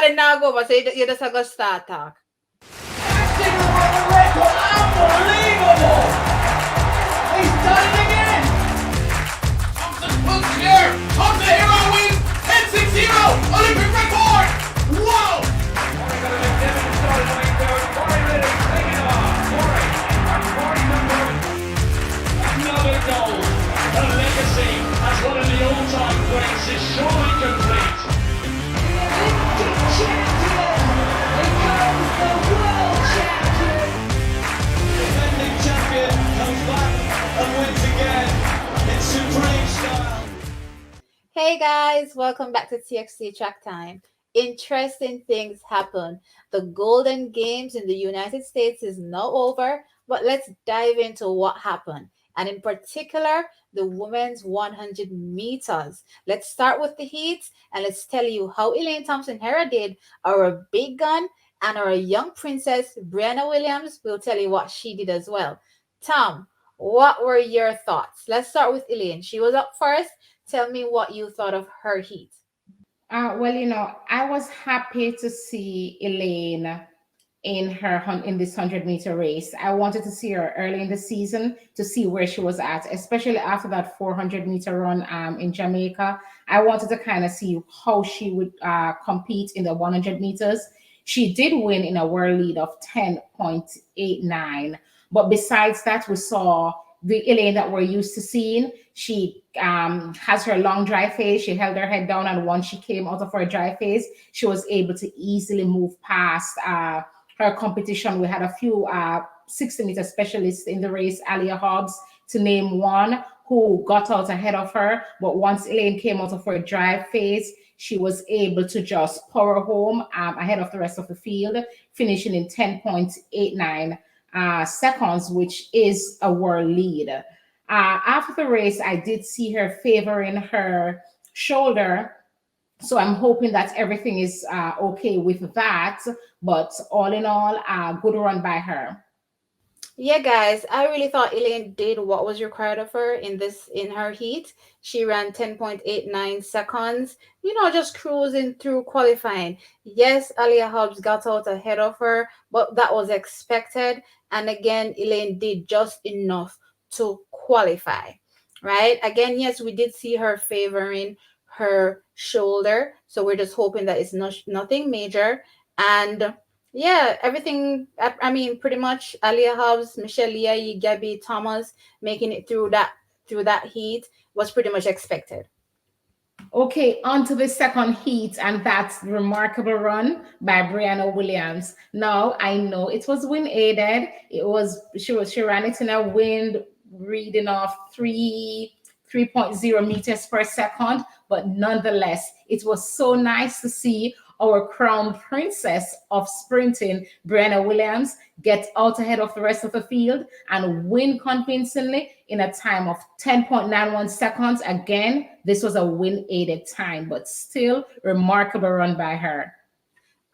boy now go over, so you just a go start talk. Unbelievable! He's done it again! Thompson puts here! Thompson-Herah wins 10-6-0! Olympic record! Wow! Another goal. The legacy as one of the all-time greats is surely complete. Hey guys, welcome back to TXT Track Time. Interesting things happen. The Golden Games in the United States is now over, but let's dive into what happened. And in particular, the women's 100 meters. Let's start with the heats and let's tell you how Elaine Thompson-Herah did, our big gun, and our young princess, Briana Williams, will tell you what she did as well. Tom, what were your thoughts? Let's start with Elaine. She was up first. Tell me what you thought of her heat. Well, I was happy to see Elaine in this 100-meter race. I wanted to see her early in the season to see where she was at, especially after that 400-meter run in Jamaica. I wanted to kind of see how she would compete in the 100 meters. She did win in a world lead of 10.89. But besides that, we saw the Elaine that we're used to seeing. She has her long dry phase. She held her head down, and once she came out of her dry phase, she was able to easily move past her competition. We had a few 60-meter specialists in the race, Alia Hobbs, to name one, who got out ahead of her. But once Elaine came out of her dry phase, she was able to just power home ahead of the rest of the field, finishing in 10.89 seconds, which is a world lead. After the race, I did see her favoring her shoulder. So I'm hoping that everything is okay with that. But all in all, good run by her. Yeah, guys, I really thought Elaine did what was required of her in her heat. She ran 10.89 seconds, just cruising through qualifying. Yes, Alia Hobbs got out ahead of her, but that was expected. And again, Elaine did just enough to qualify, right? Again, yes, we did see her favoring her shoulder. So we're just hoping that it's nothing major. And yeah, everything, I mean, pretty much Alia Hobbs, Michelle Liai, Gabby Thomas making it through that heat was pretty much expected. Okay, on to the second heat, and that's remarkable run by Briana Williams. Now I know it was wind aided. She ran it in a wind reading of 3.0 meters per second, but nonetheless, it was so nice to see our crown princess of sprinting, Briana Williams, get out ahead of the rest of the field and win convincingly in a time of 10.91 seconds. Again, this was a wind-aided time, but still remarkable run by her.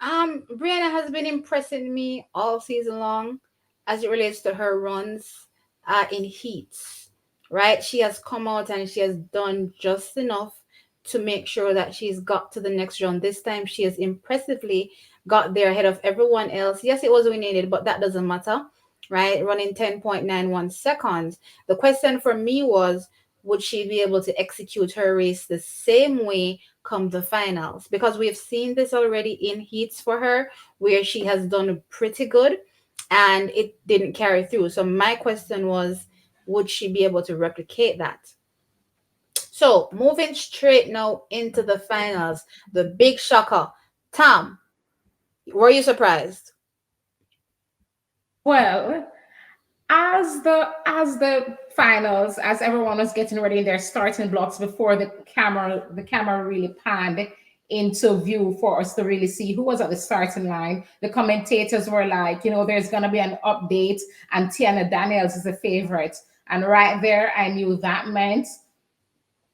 Briana has been impressing me all season long as it relates to her runs in heats, right? She has come out and she has done just enough to make sure that she's got to the next round. This time she has impressively got there ahead of everyone else. Yes, it was winning, but that doesn't matter, right? Running 10.91 seconds. The question for me was, would she be able to execute her race the same way come the finals? Because we've seen this already in heats for her, where she has done pretty good and it didn't carry through. So my question was, would she be able to replicate that? So moving straight now into the finals, the big shocker. Tom, were you surprised? Well, as the finals, as everyone was getting ready in their starting blocks before the camera really panned into view for us to really see who was at the starting line, the commentators were like, there's gonna be an update and Tiana Daniels is the favorite. And right there, I knew that meant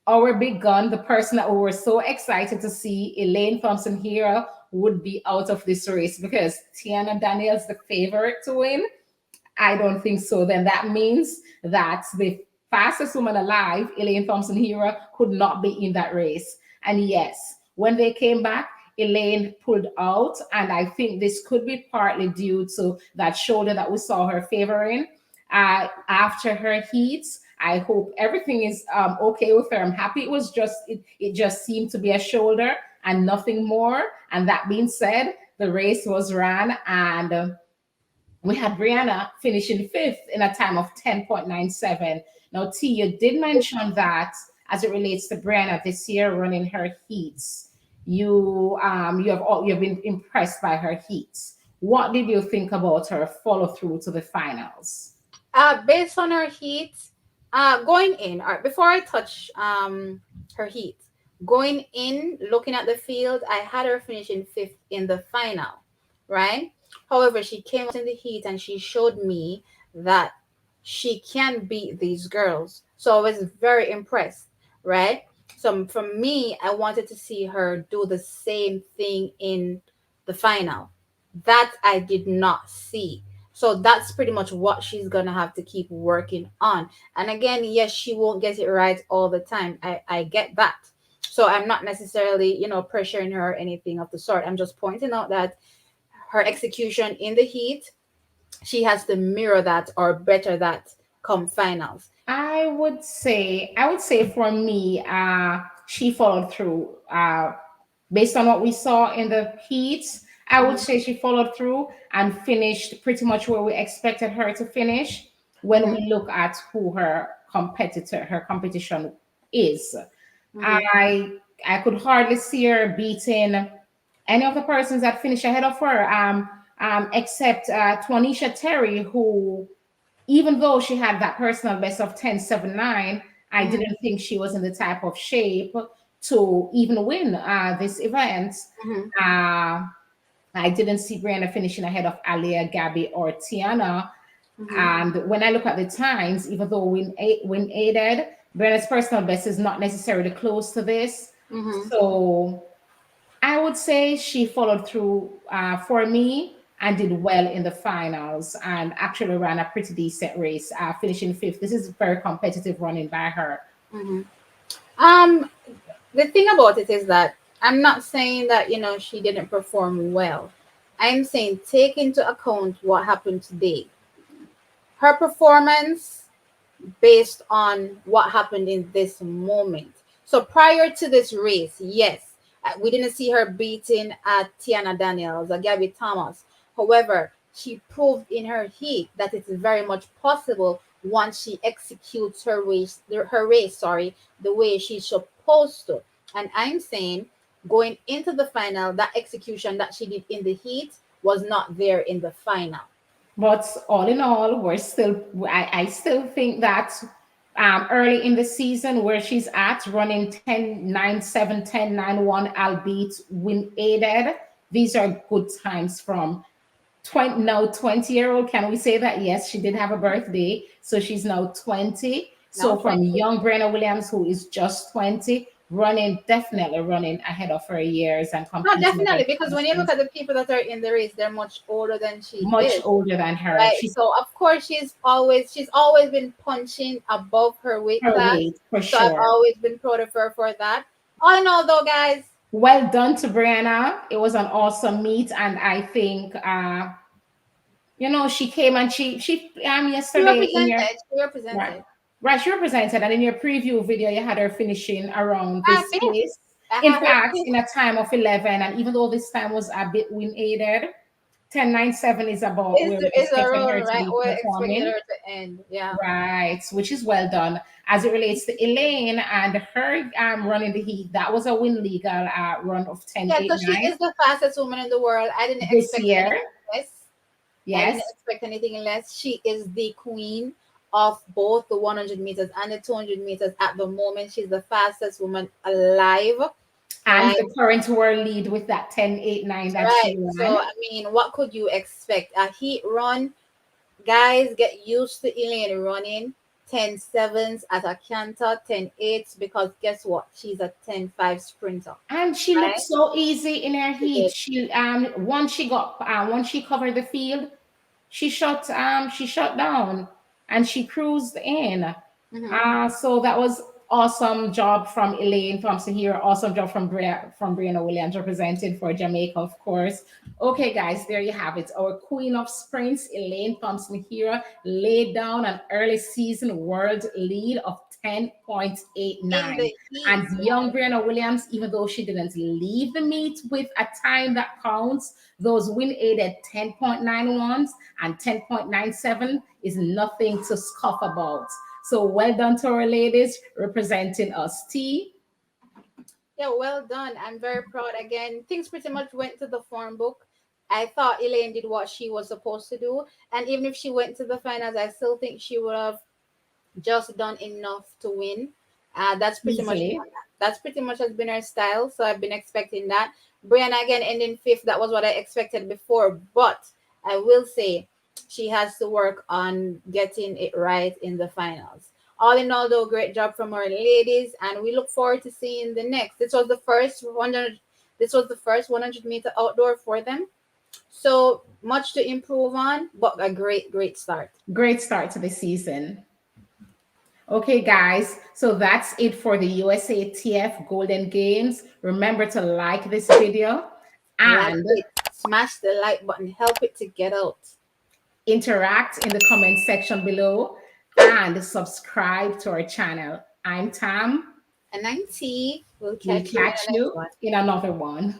our big gun, the person that we were so excited to see, Elaine Thompson-Herah, would be out of this race, because Tiana Daniels, the favorite to win. I don't think so. Then that means that the fastest woman alive, Elaine Thompson-Herah, could not be in that race. And yes, when they came back, Elaine pulled out, and I think this could be partly due to that shoulder that we saw her favoring after her heats. I hope everything is okay with her. I'm happy it was just it just seemed to be a shoulder and nothing more. And that being said, the race was ran, and we had Briana finishing fifth in a time of 10.97. Now, T, you did mention that as it relates to Briana this year running her heats, you've been impressed by her heats. What did you think about her follow through to the finals? Based on her heat, going in, or before I touch her heat, going in, looking at the field, I had her finishing fifth in the final, right? However, she came out in the heat and she showed me that she can beat these girls. So I was very impressed, right? So for me, I wanted to see her do the same thing in the final. That I did not see. So that's pretty much what she's gonna have to keep working on. And again, yes, she won't get it right all the time. I get that. So I'm not necessarily, pressuring her or anything of the sort. I'm just pointing out that her execution in the heat, she has to mirror that or better that come finals. I would say for me, she followed through. Based on what we saw in the heats, I would Mhm, say she followed through and finished pretty much where we expected her to finish when mhm, we look at who her competition is. mhm, I I could hardly see her beating any of the persons that finished ahead of her, except Twanisha Terry, who, even though she had that personal best of 10.79, I mhm, didn't think she was in the type of shape to even win this event. mhm, Uh, I didn't see Brianna finishing ahead of Alia, Gabby, or Tiana. mhm, And when I look at the times, even though win aided, Brianna's personal best is not necessarily close to this. mhm. So I would say she followed through for me and did well in the finals and actually ran a pretty decent race, finishing fifth. This is very competitive running by her. Mhm. Um, the thing about it is that I'm not saying that she didn't perform well. I'm saying take into account what happened today. Her performance based on what happened in this moment. So prior to this race, yes, we didn't see her beating Tiana Daniels or Gabby Thomas. However, she proved in her heat that it is very much possible once she executes her race, sorry, the way she's supposed to. And I'm saying going into the final, that execution that she did in the heat was not there in the final. But all in all, I still think that early in the season where she's at running 10.97, 10.91, albeit win aided, these are good times from 20-year-old. Can we say that? Yes, she did have a birthday, so she's now 20. Now So 20. from young Brenna Williams, who is just 20, definitely running ahead of her years and No, competing definitely, against because when you look persons at the people that are in the race, they're much older than she much is, older than her. right? She's So of course she's always been punching above her weight her class. weight for So I've sure. always been proud of her for that. All in all, though, guys, Well done to Brianna. It was an awesome meet, and I think she came and she she yesterday in your represented. She right. represented. Right, she represented, and in your preview video, you had her finishing around Ah, this fifth. pace. I In had her fact, fifth. in a time of 11, and even though this time was a bit win aided, 10.97 is about Is where we is a expected her role, to right? be We're expecting performing. her to end. Yeah. Right, which is well done. As it relates to Elaine and her running the heat, that was a win legal run of Yeah, so she 10.89 is the fastest woman in the world. I didn't this expect year. anything less. I didn't Yes. expect anything less. She is the queen of both the 100 meters and the 200 meters at the moment. She's the fastest woman alive, And right? the current world lead with that 10.89 that Right. she So, ran. I mean, what could you expect? A heat run, guys, get used to Elaine running 10 sevens at a canter, 10 eights, because guess what? She's a 10 5 sprinter, And she looked right? so easy in her She heat. did. She once she covered the field, she shut down and she cruised in. Hmm. So that was Awesome job from Elaine Thompson here. Awesome job from Briana Williams representing for Jamaica, of course. Okay, guys, there you have it. Our queen of sprints, Elaine Thompson-Herah, laid down an early season world lead of In 10.89. the heat. And young Briana Williams, even though she didn't leave the meet with a time that counts, those win aided 10.91s and 10.97 is nothing to scoff about. So well done to our ladies representing us. T. Yeah, well done. I'm very proud again. Things pretty much went to the form book. I thought Elaine did what she was supposed to do. And even if she went to the finals, I still think she would have just done enough to win. That's pretty much Easily. has been her style. So I've been expecting that. Brianna again ending fifth. That was what I expected before. But I will say she has to work on getting it right in the finals. All in all, though, great job from our ladies, and we look forward to seeing the next. This was the first 100. This was the first 100-meter outdoor for them. So much to improve on, but a great start. Great start to the season. Okay, guys, so that's it for the USATF Golden Games. Remember to like this video Like and it, smash the like button, help it to get out. interact in the comment section below and subscribe to our channel. I'm Tam. And 90, we'll We'll catch you in catch the next you one. in another one.